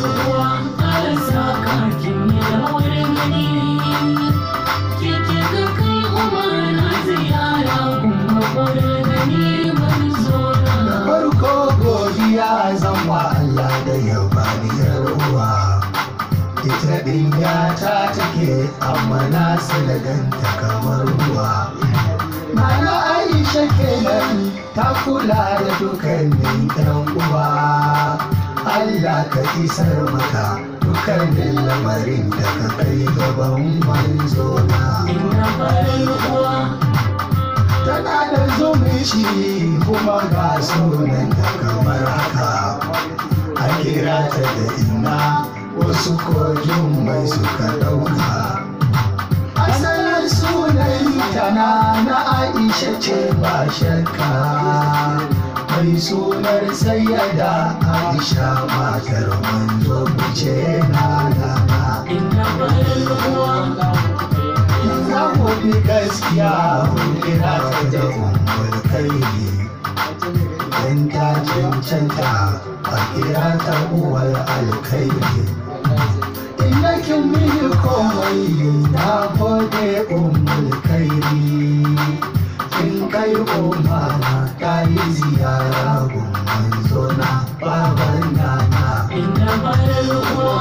farar uwa Allah saka kin yi rawar gani kike ga kai umar ziyara kuma farar gani manzo na farko godiya zan wa Allah da ya bani yar uwa ita din ta take amma na sanadanta kamar ruwa Nana Aisha kenan ta kula da dukkanin ɗan uwa Allah ka isar maka dukkanin lamarin da ka kai gaban manzo na ina farar uwa tana da zumunci kuma ga sunan da kamar haka a kira ta da ina wasu kogin mai suka ɗauka asalin sunan tana na Aisha ce ba shakka mai sunar sayyada Aisha matar manzo ce na ina farar uwa za mu bi gaskiya mun kira ta da ummul kairi dan ta cancanta a kira ta uwar alkairi inda kin mini komai na gode ummul kairi kin kai umara ta yi ziyara gun manzo na baban nana ina farar uwa